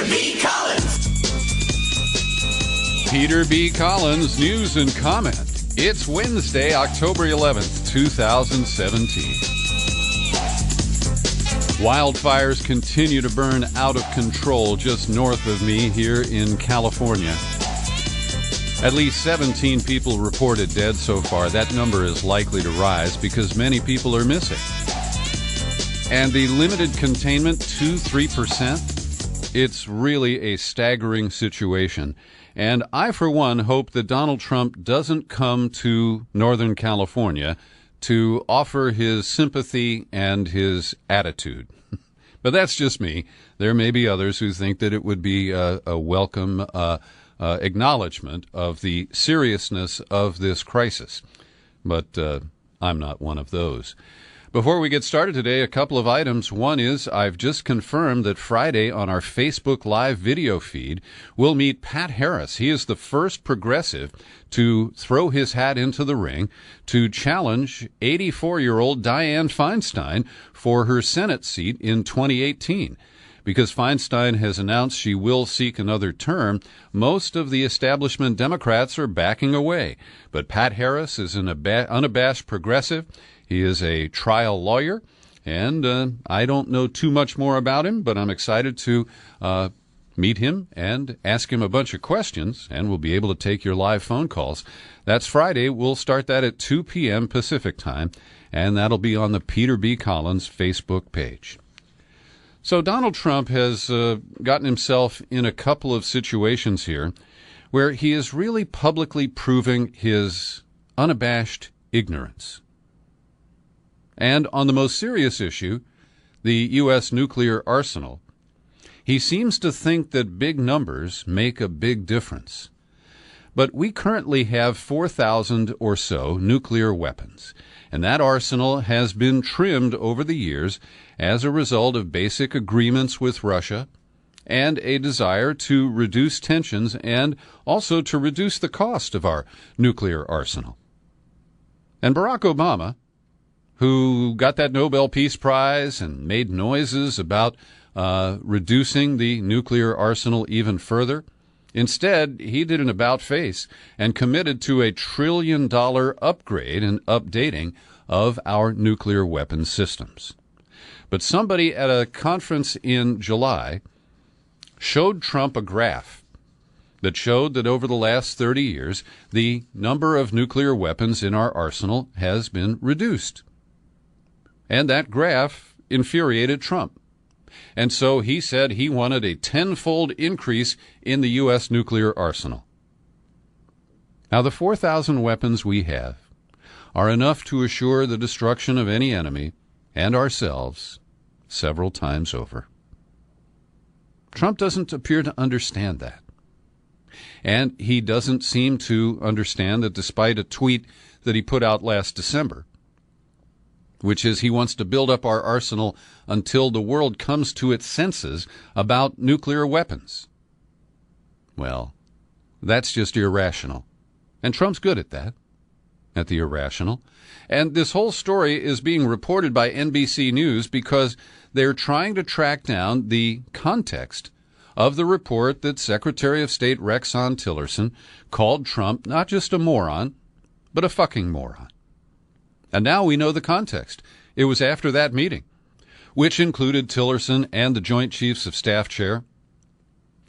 B. Collins. Peter B. Collins, news and comment. It's Wednesday, October 11th, 2017. Wildfires continue to burn out of control just north of me here in California. At least 17 people reported dead so far. That number is likely to rise because many people are missing. And the limited containment, 2-3%, it's really a staggering situation. And I, for one, hope that Donald Trump doesn't come to Northern California to offer his sympathy and his attitude. But that's just me. There may be others who think that it would be a welcome acknowledgement of the seriousness of this crisis. But I'm not one of those. Before we get started today, a couple of items. One is I've just confirmed that Friday on our Facebook Live video feed, we'll meet Pat Harris. He is the first progressive to throw his hat into the ring to challenge 84-year-old Dianne Feinstein for her Senate seat in 2018. Because Feinstein has announced she will seek another term, most of the establishment Democrats are backing away. But Pat Harris is an unabashed progressive. He is a trial lawyer, and I don't know too much more about him, but I'm excited to meet him and ask him a bunch of questions, and we'll be able to take your live phone calls. That's Friday. We'll start that at 2 p.m. Pacific time, and that'll be on the Peter B. Collins Facebook page. So Donald Trump has gotten himself in a couple of situations here where he is really publicly proving his unabashed ignorance. And on the most serious issue, the U.S. nuclear arsenal, he seems to think that big numbers make a big difference. But we currently have 4,000 or so nuclear weapons, and that arsenal has been trimmed over the years as a result of basic agreements with Russia and a desire to reduce tensions and also to reduce the cost of our nuclear arsenal. And Barack Obama, who got that Nobel Peace Prize and made noises about reducing the nuclear arsenal even further, instead, he did an about-face and committed to a $1 trillion upgrade and updating of our nuclear weapons systems. But somebody at a conference in July showed Trump a graph that showed that over the last 30 years, the number of nuclear weapons in our arsenal has been reduced. And that graph infuriated Trump. And so he said he wanted a tenfold increase in the U.S. nuclear arsenal. Now, the 4,000 weapons we have are enough to assure the destruction of any enemy and ourselves several times over. Trump doesn't appear to understand that. And he doesn't seem to understand that despite a tweet that he put out last December, which is he wants to build up our arsenal until the world comes to its senses about nuclear weapons. Well, that's just irrational. And Trump's good at that, at the irrational. And this whole story is being reported by NBC News because they're trying to track down the context of the report that Secretary of State Rex Tillerson called Trump not just a moron, but a fucking moron. And now we know the context. It was after that meeting, which included Tillerson and the Joint Chiefs of Staff chair.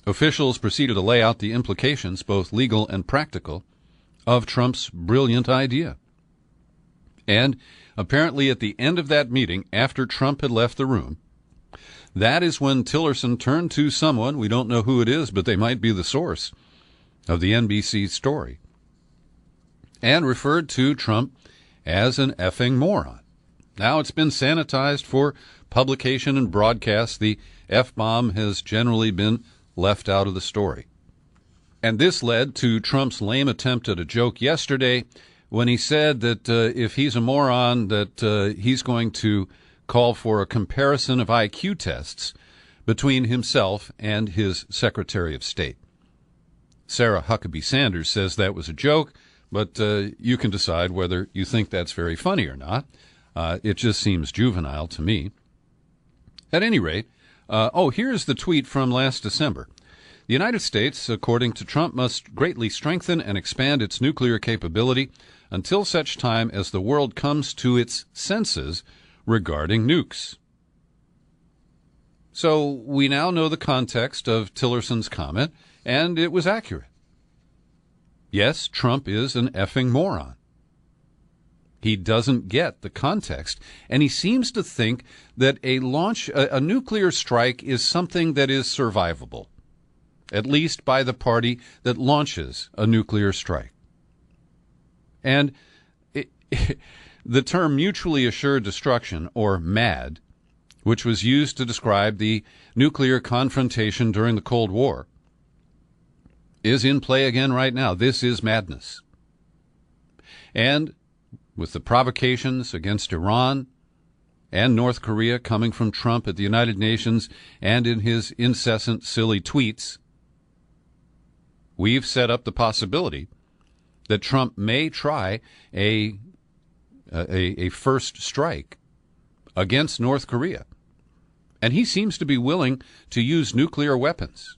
Officials proceeded to lay out the implications, both legal and practical, of Trump's brilliant idea. And apparently at the end of that meeting, after Trump had left the room, that is when Tillerson turned to someone, we don't know who it is, but they might be the source of the NBC story, and referred to Trump as an effing moron. Now it's been sanitized for publication and broadcast. The F-bomb has generally been left out of the story. And this led to Trump's lame attempt at a joke yesterday when he said that if he's a moron, that he's going to call for a comparison of IQ tests between himself and his Secretary of State. Sarah Huckabee Sanders says that was a joke, but you can decide whether you think that's very funny or not. It just seems juvenile to me. At any rate, Here's the tweet from last December. The United States, according to Trump, must greatly strengthen and expand its nuclear capability until such time as the world comes to its senses regarding nukes. So we now know the context of Tillerson's comment, and it was accurate. Yes, Trump is an effing moron. He doesn't get the context, and he seems to think that a nuclear strike is something that is survivable, at least by the party that launches a nuclear strike. And the term mutually assured destruction, or MAD, which was used to describe the nuclear confrontation during the Cold War, is in play again right now. This is madness. And with the provocations against Iran and North Korea coming from Trump at the United Nations and in his incessant silly tweets, we've set up the possibility that Trump may try a first strike against North Korea. And he seems to be willing to use nuclear weapons,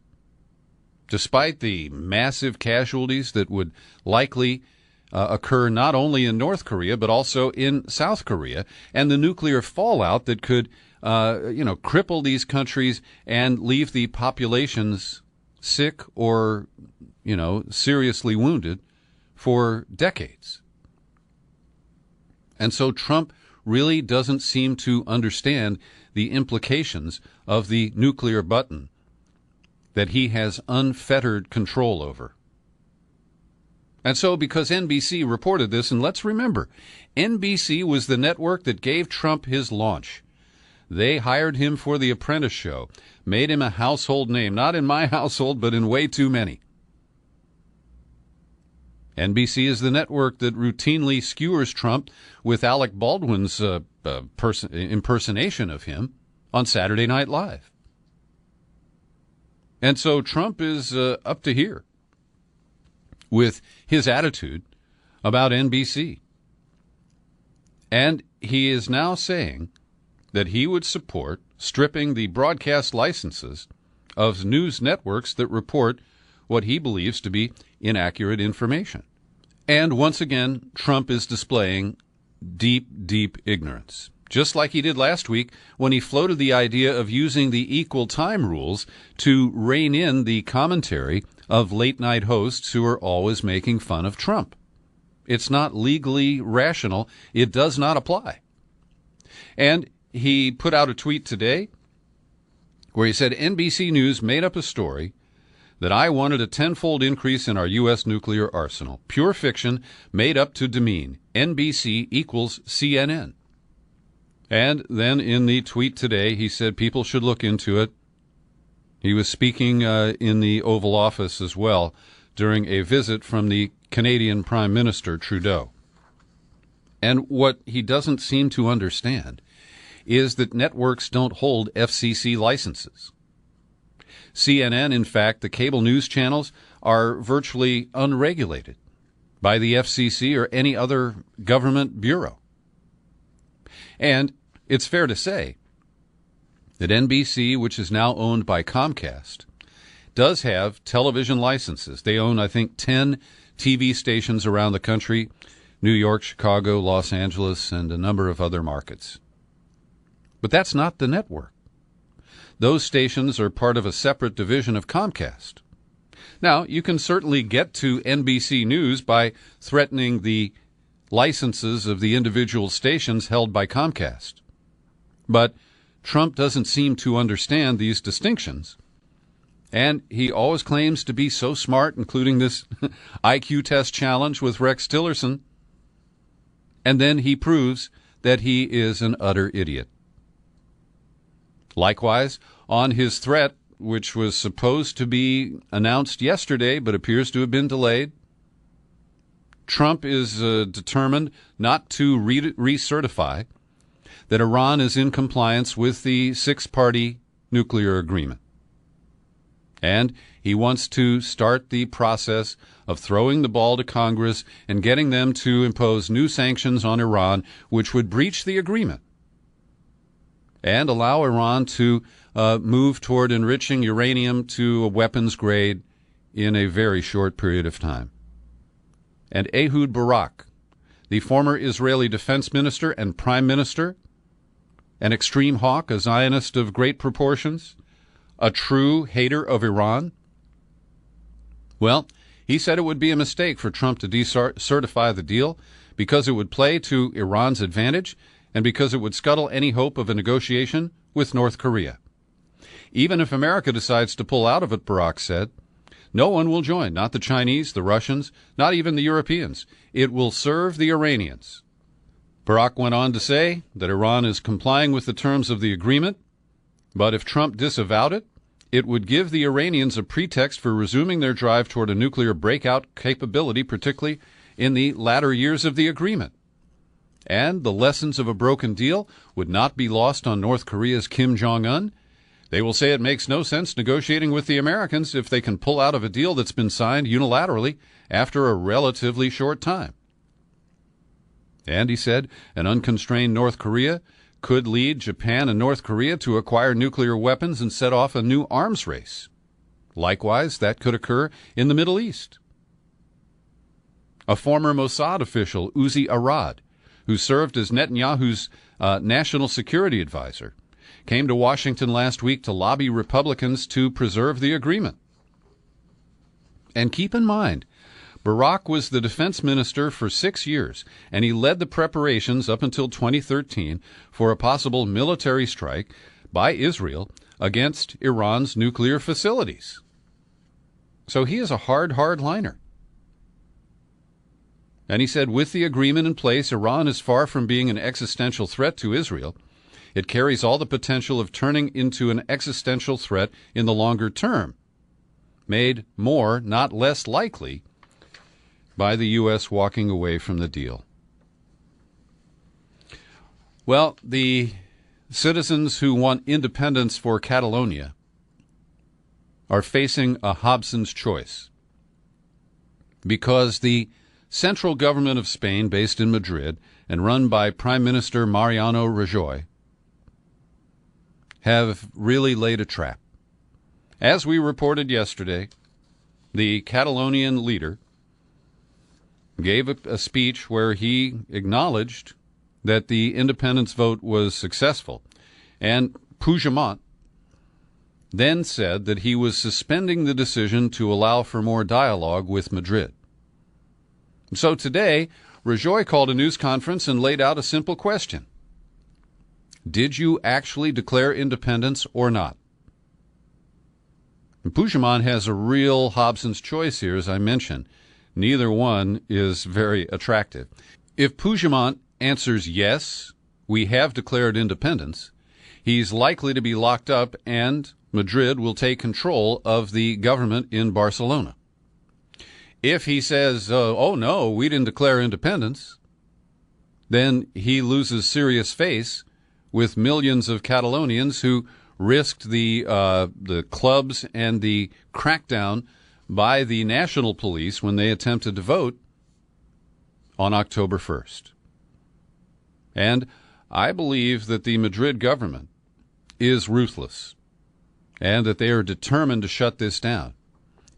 despite the massive casualties that would likely occur not only in North Korea, but also in South Korea, and the nuclear fallout that could, cripple these countries and leave the populations sick or, seriously wounded for decades. And so Trump really doesn't seem to understand the implications of the nuclear button that he has unfettered control over. And so because NBC reported this, and let's remember, NBC was the network that gave Trump his launch. They hired him for The Apprentice show, made him a household name, not in my household, but in way too many. NBC is the network that routinely skewers Trump with Alec Baldwin's impersonation of him on Saturday Night Live. And so Trump is up to here with his attitude about NBC. And he is now saying that he would support stripping the broadcast licenses of news networks that report what he believes to be inaccurate information. And once again, Trump is displaying deep, deep ignorance, just like he did last week when he floated the idea of using the equal time rules to rein in the commentary of late-night hosts who are always making fun of Trump. It's not legally rational. It does not apply. And he put out a tweet today where he said, NBC News made up a story that I wanted a tenfold increase in our U.S. nuclear arsenal. Pure fiction made up to demean. NBC equals CNN. And then in the tweet today, he said people should look into it. He was speaking in the Oval Office as well during a visit from the Canadian Prime Minister Trudeau. And what he doesn't seem to understand is that networks don't hold FCC licenses. CNN, in fact, the cable news channels, are virtually unregulated by the FCC or any other government bureau. And it's fair to say that NBC, which is now owned by Comcast, does have television licenses. They own, I think, 10 TV stations around the country, New York, Chicago, Los Angeles, and a number of other markets. But that's not the network. Those stations are part of a separate division of Comcast. Now, you can certainly get to NBC News by threatening the licenses of the individual stations held by Comcast. But Trump doesn't seem to understand these distinctions. And he always claims to be so smart, including this IQ test challenge with Rex Tillerson. And then he proves that he is an utter idiot. Likewise, on his threat, which was supposed to be announced yesterday but appears to have been delayed, Trump is determined not to recertify that Iran is in compliance with the six-party nuclear agreement. And he wants to start the process of throwing the ball to Congress and getting them to impose new sanctions on Iran, which would breach the agreement and allow Iran to move toward enriching uranium to a weapons grade in a very short period of time. And Ehud Barak, the former Israeli defense minister and prime minister, an extreme hawk, a Zionist of great proportions, a true hater of Iran, well, he said it would be a mistake for Trump to decertify the deal because it would play to Iran's advantage and because it would scuttle any hope of a negotiation with North Korea. Even if America decides to pull out of it, Barak said, no one will join, not the Chinese, the Russians, not even the Europeans. It will serve the Iranians. Barak went on to say that Iran is complying with the terms of the agreement, but if Trump disavowed it, it would give the Iranians a pretext for resuming their drive toward a nuclear breakout capability, particularly in the latter years of the agreement. And the lessons of a broken deal would not be lost on North Korea's Kim Jong-un. They will say it makes no sense negotiating with the Americans if they can pull out of a deal that's been signed unilaterally after a relatively short time. And he said an unconstrained North Korea could lead Japan and North Korea to acquire nuclear weapons and set off a new arms race. Likewise, that could occur in the Middle East. A former Mossad official, Uzi Arad, who served as Netanyahu's national security advisor, came to Washington last week to lobby Republicans to preserve the agreement. And keep in mind, Barak was the defense minister for 6 years, and he led the preparations up until 2013 for a possible military strike by Israel against Iran's nuclear facilities. So he is a hardliner. And he said, with the agreement in place, Iran is far from being an existential threat to Israel. It carries all the potential of turning into an existential threat in the longer term, made more, not less likely, by the U.S. walking away from the deal. Well, the citizens who want independence for Catalonia are facing a Hobson's choice because the central government of Spain, based in Madrid and run by Prime Minister Mariano Rajoy, have really laid a trap. As we reported yesterday, the Catalonian leader gave a speech where he acknowledged that the independence vote was successful, and Puigdemont then said that he was suspending the decision to allow for more dialogue with Madrid. So today, Rajoy called a news conference and laid out a simple question. Did you actually declare independence or not? And Puigdemont has a real Hobson's choice here, as I mentioned. Neither one is very attractive. If Puigdemont answers yes, we have declared independence, he's likely to be locked up and Madrid will take control of the government in Barcelona. If he says, oh no, we didn't declare independence, then he loses serious face with millions of Catalonians who risked the clubs and the crackdown by the national police when they attempted to vote on October 1st. And I believe that the Madrid government is ruthless and that they are determined to shut this down,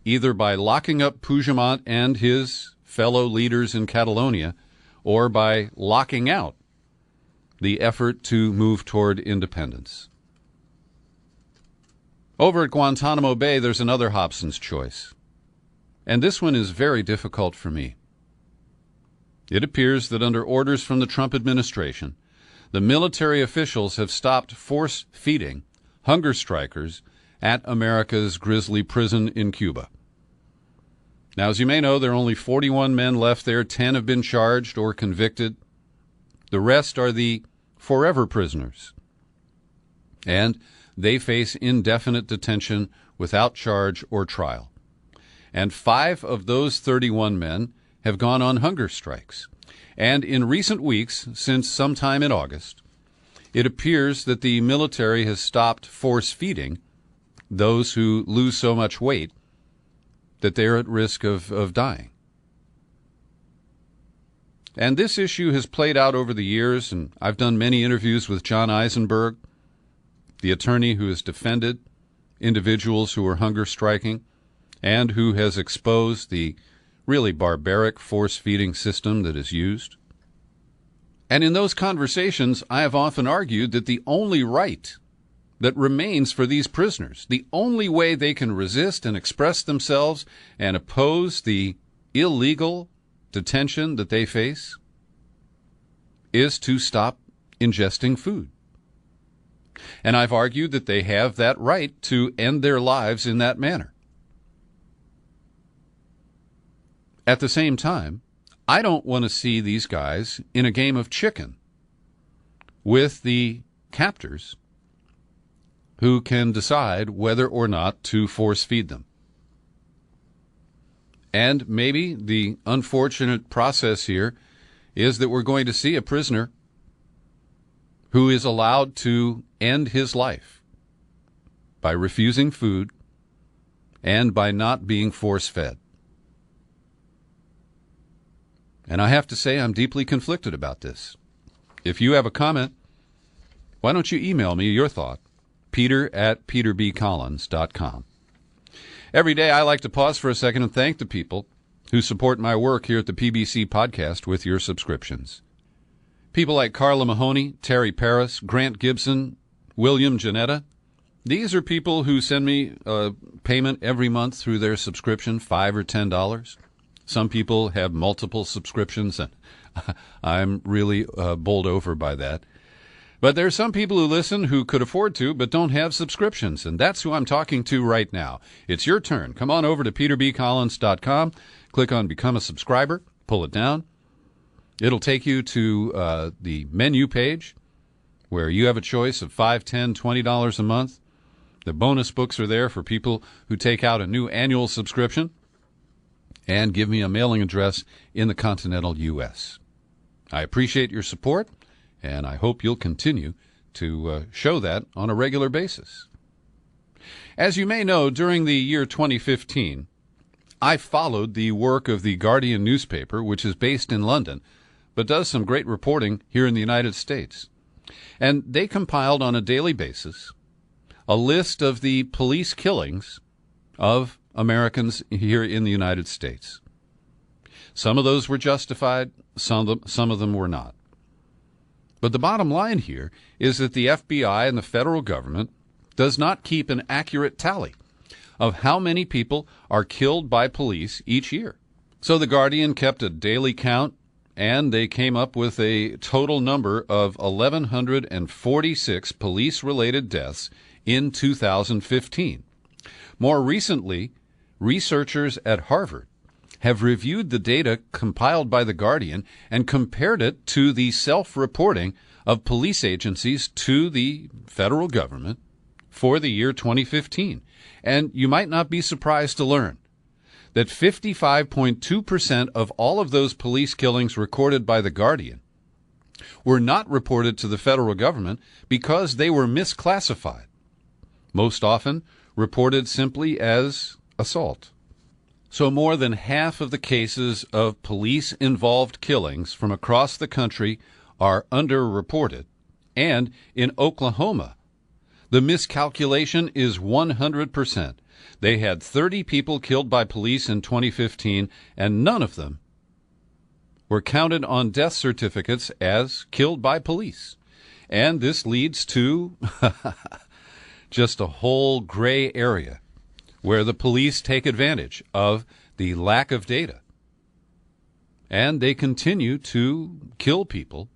either by locking up Puigdemont and his fellow leaders in Catalonia or by locking out the effort to move toward independence. Over at Guantanamo Bay, there's another Hobson's choice. And this one is very difficult for me. It appears that under orders from the Trump administration, the military officials have stopped force-feeding hunger strikers at America's grisly prison in Cuba. Now, as you may know, there are only 41 men left there. 10 have been charged or convicted. The rest are the forever prisoners. And they face indefinite detention without charge or trial. And 5 of those 31 men have gone on hunger strikes. And in recent weeks, since sometime in August, it appears that the military has stopped force-feeding those who lose so much weight that they're at risk of dying. And this issue has played out over the years, and I've done many interviews with John Eisenberg the attorney who has defended individuals who are hunger striking and who has exposed the really barbaric force-feeding system that is used. And in those conversations, I have often argued that the only right that remains for these prisoners, the only way they can resist and express themselves and oppose the illegal detention that they face, is to stop ingesting food. And I've argued that they have that right to end their lives in that manner. At the same time, I don't want to see these guys in a game of chicken with the captors who can decide whether or not to force feed them. And maybe the unfortunate process here is that we're going to see a prisoner who is allowed to end his life by refusing food and by not being force-fed. And I have to say I'm deeply conflicted about this. If you have a comment, why don't you email me your thought, peter@peterbcollins.com. Every day I like to pause for a second and thank the people who support my work here at the PBC podcast with your subscriptions. People like Carla Mahoney, Terry Paris, Grant Gibson, William Janetta. These are people who send me a payment every month through their subscription, $5 or $10. Some people have multiple subscriptions, and I'm really bowled over by that. But there are some people who listen who could afford to but don't have subscriptions, and that's who I'm talking to right now. It's your turn. Come on over to peterbcollins.com, click on Become a Subscriber, pull it down. It'll take you to the menu page where you have a choice of $5, $10, $20 a month. The bonus books are there for people who take out a new annual subscription and give me a mailing address in the continental U.S. I appreciate your support, and I hope you'll continue to show that on a regular basis. As you may know, during the year 2015, I followed the work of the Guardian newspaper, which is based in London, but does some great reporting here in the United States. And they compiled on a daily basis a list of the police killings of Americans here in the United States. Some of those were justified, some of them were not. But the bottom line here is that the FBI and the federal government does not keep an accurate tally of how many people are killed by police each year. So the Guardian kept a daily count, and they came up with a total number of 1,146 police-related deaths in 2015. More recently, researchers at Harvard have reviewed the data compiled by the Guardian and compared it to the self-reporting of police agencies to the federal government for the year 2015. And you might not be surprised to learn that 55.2% of all of those police killings recorded by the Guardian were not reported to the federal government because they were misclassified, most often reported simply as assault. So more than half of the cases of police-involved killings from across the country are underreported. And in Oklahoma, the miscalculation is 100%. They had 30 people killed by police in 2015, and none of them were counted on death certificates as killed by police. And this leads to just a whole gray area where the police take advantage of the lack of data. And they continue to kill people,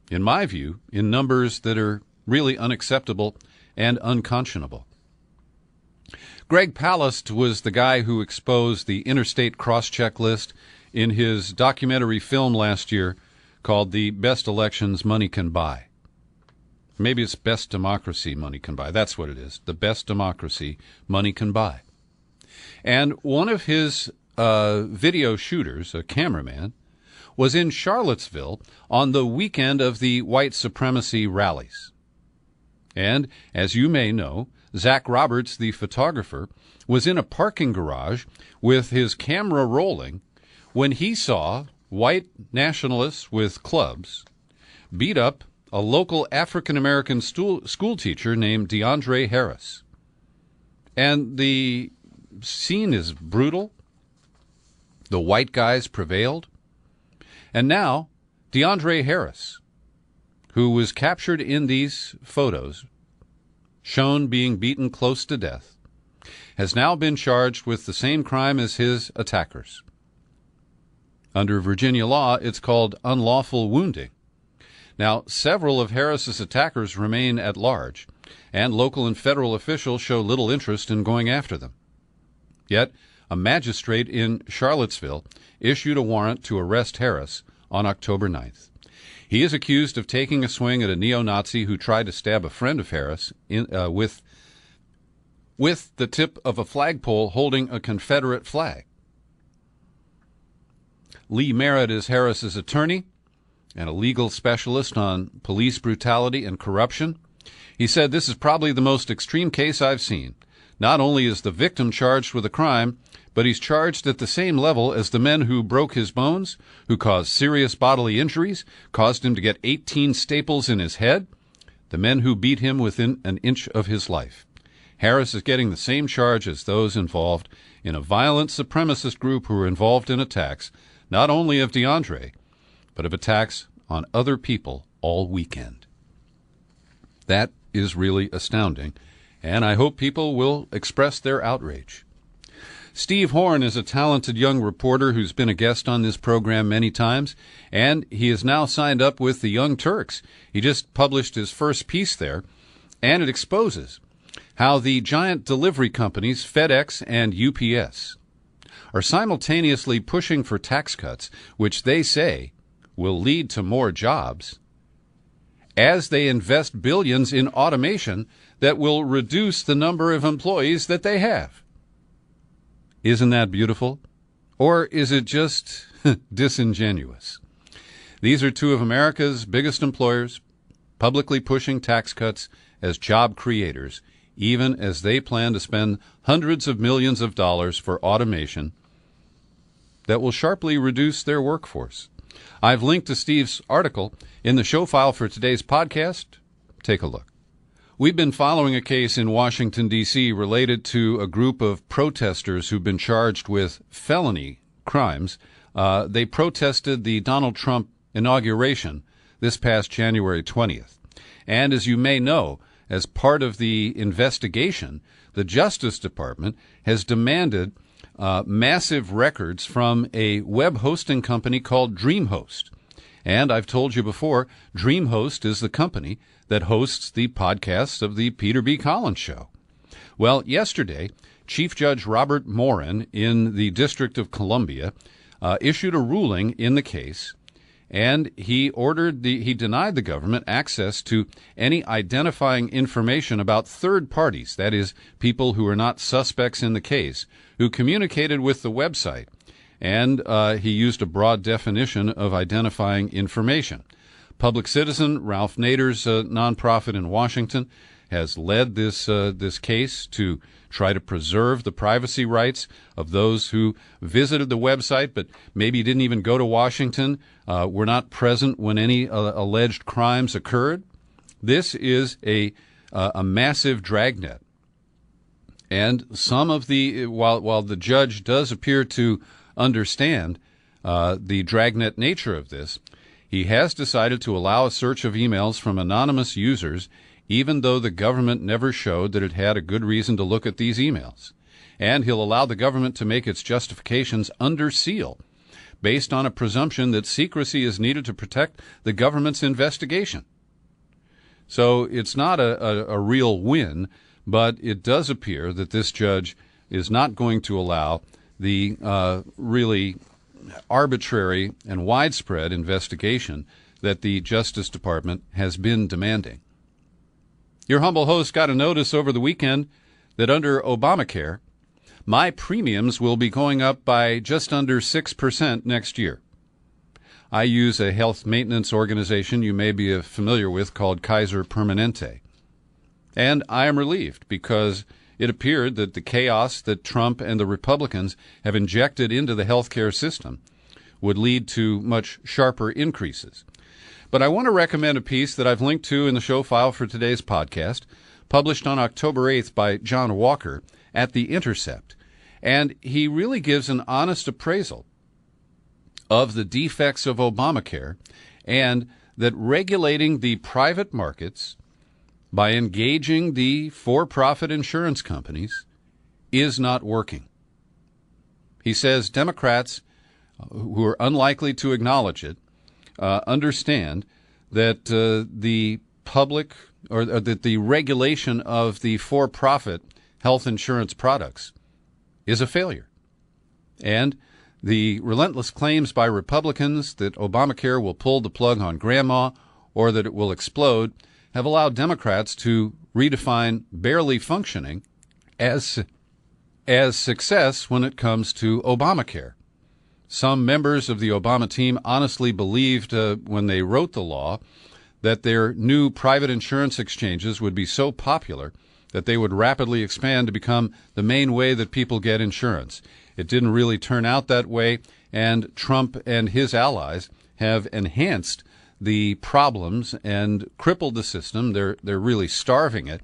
in my view, in numbers that are really unacceptable and unconscionable. Greg Palast was the guy who exposed the interstate cross-check list in his documentary film last year called The Best Elections Money Can Buy. Maybe it's Best Democracy Money Can Buy. That's what it is. The Best Democracy Money Can Buy. And one of his video shooters, a cameraman, was in Charlottesville on the weekend of the white supremacy rallies. And, as you may know, Zach Roberts, the photographer, was in a parking garage with his camera rolling when he saw white nationalists with clubs beat up a local African-American school teacher named DeAndre Harris. And the scene is brutal. The white guys prevailed. And now, DeAndre Harris, who was captured in these photos, shown being beaten close to death, has now been charged with the same crime as his attackers. Under Virginia law, it's called unlawful wounding. Now, several of Harris's attackers remain at large, and local and federal officials show little interest in going after them. Yet, a magistrate in Charlottesville issued a warrant to arrest Harris on October 9th. He is accused of taking a swing at a neo-Nazi who tried to stab a friend of Harris with the tip of a flagpole holding a Confederate flag. Lee Merritt is Harris's attorney and a legal specialist on police brutality and corruption. He said, "This is probably the most extreme case I've seen. Not only is the victim charged with a crime, but he's charged at the same level as the men who broke his bones, who caused serious bodily injuries, caused him to get 18 staples in his head, the men who beat him within an inch of his life. Harris is getting the same charge as those involved in a violent supremacist group who were involved in attacks, not only of DeAndre, but of attacks on other people all weekend." That is really astounding, and I hope people will express their outrage. Steve Horn is a talented young reporter who's been a guest on this program many times, and he is now signed up with the Young Turks. He just published his first piece there, and it exposes how the giant delivery companies FedEx and UPS are simultaneously pushing for tax cuts, which they say will lead to more jobs, as they invest billions in automation that will reduce the number of employees that they have. Isn't that beautiful? Or is it just disingenuous? These are two of America's biggest employers, publicly pushing tax cuts as job creators, even as they plan to spend hundreds of millions of dollars for automation that will sharply reduce their workforce. I've linked to Steve's article in the show file for today's podcast. Take a look. We've been following a case in Washington, D.C. related to a group of protesters who've been charged with felony crimes. They protested the Donald Trump inauguration this past January 20th. And as you may know, as part of the investigation, the Justice Department has demanded massive records from a web hosting company called DreamHost. And I've told you before, DreamHost is the company that hosts the podcasts of the Peter B. Collins Show. Well, yesterday, Chief Judge Robert Morin in the District of Columbia issued a ruling in the case, and he denied the government access to any identifying information about third parties, that is, people who are not suspects in the case, who communicated with the website. And he used a broad definition of identifying information. Public Citizen, Ralph Nader's nonprofit in Washington, has led this case to try to preserve the privacy rights of those who visited the website but maybe didn't even go to Washington, were not present when any alleged crimes occurred. This is a massive dragnet. And some of while the judge does appear to understand the dragnet nature of this, he has decided to allow a search of emails from anonymous users, even though the government never showed that it had a good reason to look at these emails. And he'll allow the government to make its justifications under seal, based on a presumption that secrecy is needed to protect the government's investigation. So it's not a real win, but it does appear that this judge is not going to allow the really arbitrary and widespread investigation that the Justice Department has been demanding. Your humble host got a notice over the weekend that under Obamacare, my premiums will be going up by just under 6% next year. I use a health maintenance organization you may be familiar with called Kaiser Permanente. And I am relieved because it appeared that the chaos that Trump and the Republicans have injected into the healthcare system would lead to much sharper increases. But I want to recommend a piece that I've linked to in the show file for today's podcast, published on October 8th by John Walker at The Intercept. And he really gives an honest appraisal of the defects of Obamacare, and that regulating the private markets by engaging the for-profit insurance companies is not working. He says Democrats, who are unlikely to acknowledge it, understand that the public or that the regulation of the for-profit health insurance products is a failure. And the relentless claims by Republicans that Obamacare will pull the plug on grandma or that it will explode have allowed Democrats to redefine barely functioning as success when it comes to Obamacare. Some members of the Obama team honestly believed when they wrote the law that their new private insurance exchanges would be so popular that they would rapidly expand to become the main way that people get insurance. It didn't really turn out that way, and Trump and his allies have enhanced the problems and crippled the system. They're really starving it,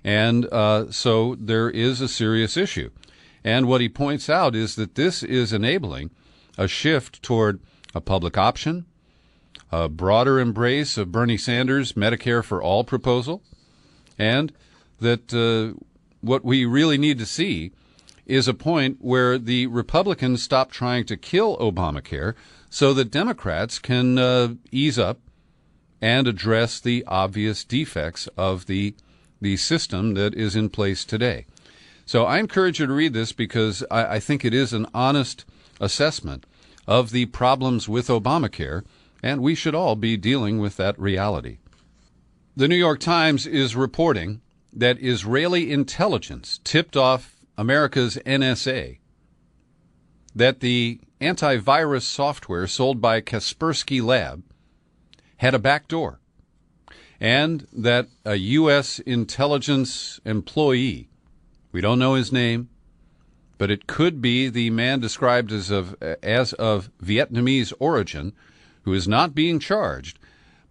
and so there is a serious issue. And what he points out is that this is enabling a shift toward a public option, a broader embrace of Bernie Sanders' Medicare for All proposal, and that what we really need to see is a point where the Republicans stop trying to kill Obamacare so that Democrats can ease up and address the obvious defects of the system that is in place today. So I encourage you to read this because I think it is an honest assessment of the problems with Obamacare, and we should all be dealing with that reality. The New York Times is reporting that Israeli intelligence tipped off America's NSA that the antivirus software sold by Kaspersky Lab had a backdoor, and that a U.S. intelligence employee, we don't know his name, but it could be the man described as of Vietnamese origin, who is not being charged,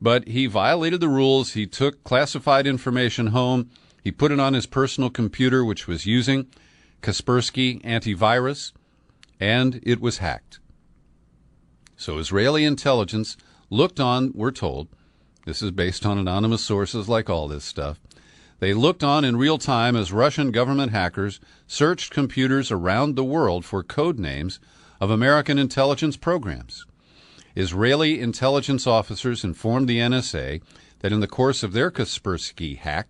but he violated the rules. He took classified information home. He put it on his personal computer, which was using Kaspersky antivirus, and it was hacked. So Israeli intelligence looked on, we're told, this is based on anonymous sources like all this stuff, they looked on in real time as Russian government hackers searched computers around the world for code names of American intelligence programs. Israeli intelligence officers informed the NSA that in the course of their Kaspersky hack,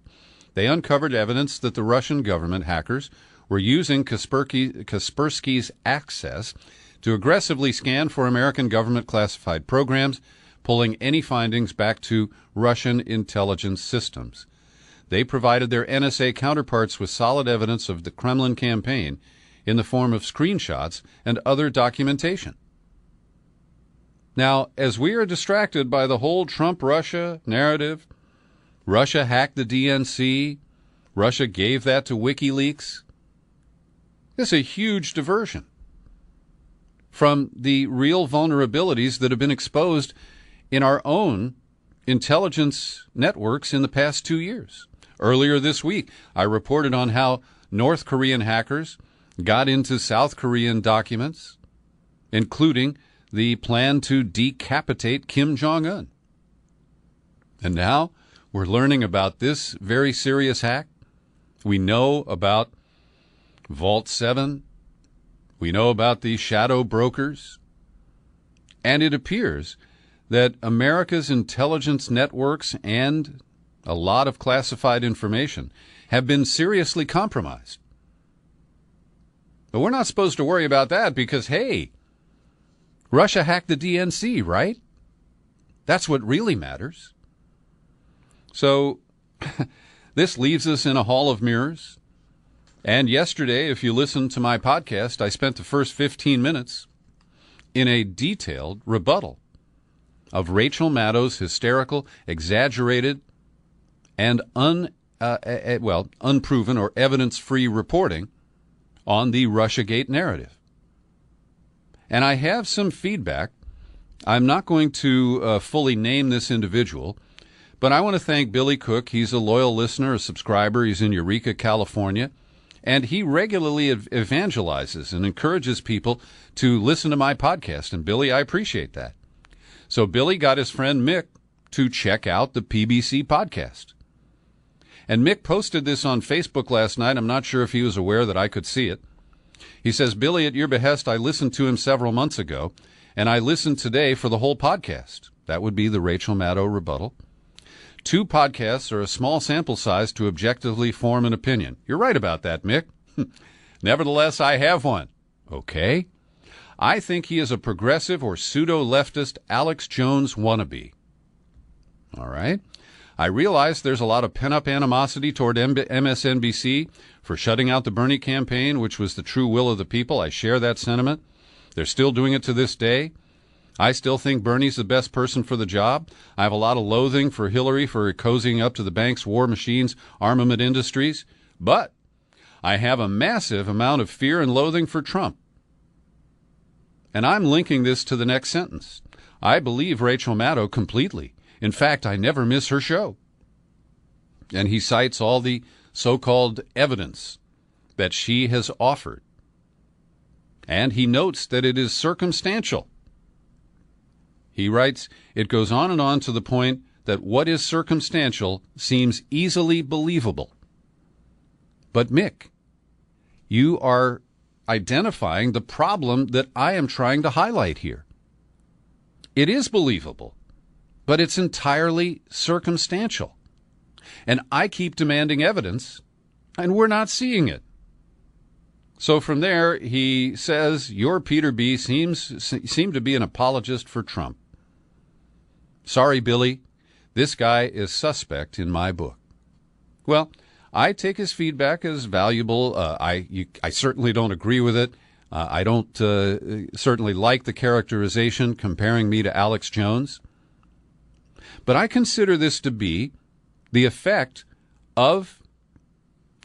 they uncovered evidence that the Russian government hackers were using Kaspersky's access to aggressively scan for American government classified programs, pulling any findings back to Russian intelligence systems. They provided their NSA counterparts with solid evidence of the Kremlin campaign in the form of screenshots and other documentation. Now, as we are distracted by the whole Trump-Russia narrative, Russia hacked the DNC, Russia gave that to WikiLeaks, this is a huge diversion from the real vulnerabilities that have been exposed in our own intelligence networks in the past 2 years. Earlier this week, I reported on how North Korean hackers got into South Korean documents, including the plan to decapitate Kim Jong-un. And now we're learning about this very serious hack. We know about Vault 7. We know about the shadow brokers. And it appears that America's intelligence networks and a lot of classified information have been seriously compromised. But we're not supposed to worry about that because, hey, Russia hacked the DNC, right? That's what really matters. So this leaves us in a hall of mirrors. And yesterday, if you listened to my podcast, I spent the first 15 minutes in a detailed rebuttal of Rachel Maddow's hysterical, exaggerated, and unproven or evidence-free reporting on the Russiagate narrative. And I have some feedback I'm not going to fully name this individual, but I want to thank Billy Cook. He's a loyal listener, a subscriber. He's in Eureka, California, and he regularly evangelizes and encourages people to listen to my podcast. And, Billy, I appreciate that. So Billy got his friend Mick to check out the PBC podcast. And Mick posted this on Facebook last night. I'm not sure if he was aware that I could see it. He says, Billy, at your behest, I listened to him several months ago, and I listened today for the whole podcast. That would be the Rachel Maddow rebuttal. 2 podcasts are a small sample size to objectively form an opinion. You're right about that, Mick. Nevertheless, I have one. Okay. I think he is a progressive or pseudo-leftist Alex Jones wannabe. All right. I realize there's a lot of pent-up animosity toward MSNBC for shutting out the Bernie campaign, which was the true will of the people. I share that sentiment. They're still doing it to this day. I still think Bernie's the best person for the job. I have a lot of loathing for Hillary for cozying up to the bank's war machines, armament industries. But I have a massive amount of fear and loathing for Trump. And I'm linking this to the next sentence. I believe Rachel Maddow completely. In fact, I never miss her show. And he cites all the so-called evidence that she has offered. And he notes that it is circumstantial. He writes, it goes on and on to the point that what is circumstantial seems easily believable. But Mick, you are identifying the problem that I am trying to highlight here. It is believable, but it's entirely circumstantial. And I keep demanding evidence, and we're not seeing it. So from there, he says, your Peter B. seem to be an apologist for Trump. Sorry, Billy, this guy is suspect in my book. Well, I take his feedback as valuable. I certainly don't agree with it. I don't certainly like the characterization comparing me to Alex Jones. But I consider this to be the effect of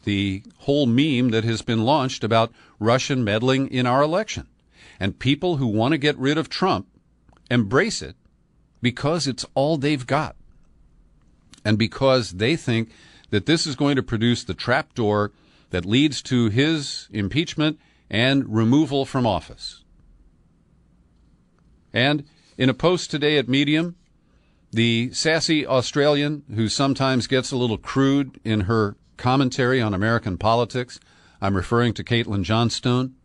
the whole meme that has been launched about Russian meddling in our election. And people who want to get rid of Trump embrace it because it's all they've got. And because they think that this is going to produce the trapdoor that leads to his impeachment and removal from office. And in a post today at Medium, the sassy Australian, who sometimes gets a little crude in her commentary on American politics, I'm referring to Caitlin Johnstone,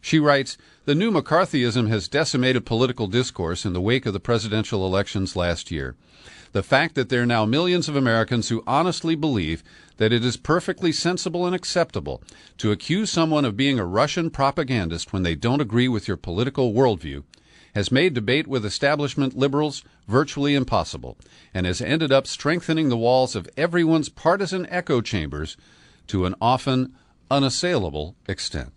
she writes, the new McCarthyism has decimated political discourse in the wake of the presidential elections last year. The fact that there are now millions of Americans who honestly believe that it is perfectly sensible and acceptable to accuse someone of being a Russian propagandist when they don't agree with your political worldview has made debate with establishment liberals virtually impossible and has ended up strengthening the walls of everyone's partisan echo chambers to an often unassailable extent.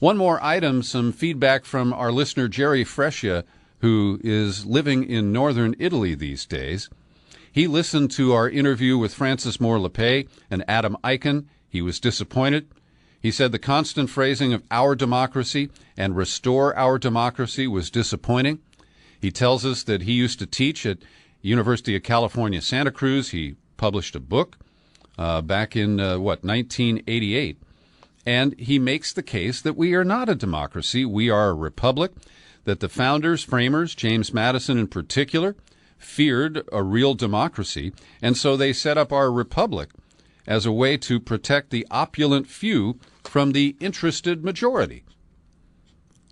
One more item, some feedback from our listener Jerry Frescia, who is living in northern Italy these days. He listened to our interview with Francis Moore Lepay and Adam Eichen. He was disappointed. He said the constant phrasing of our democracy and restore our democracy was disappointing. He tells us that he used to teach at University of California, Santa Cruz. He published a book back in, 1988. And he makes the case that we are not a democracy. We are a republic, that the founders, framers, James Madison in particular, feared a real democracy, and so they set up our republic as a way to protect the opulent few from the interested majority.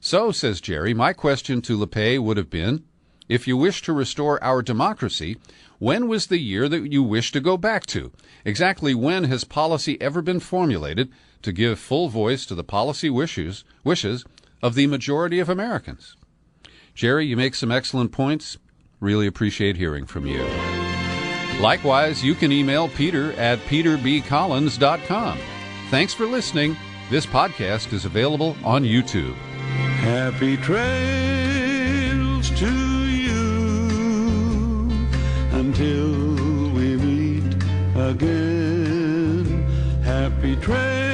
So, says Jerry, my question to Lepay would have been, if you wish to restore our democracy, when was the year that you wish to go back to? Exactly when has policy ever been formulated to give full voice to the policy wishes of the majority of Americans? Jerry, you make some excellent points. Really appreciate hearing from you. Likewise, you can email Peter at peterbcollins.com. Thanks for listening. This podcast is available on YouTube. Happy trails to you until we meet again. Happy trails.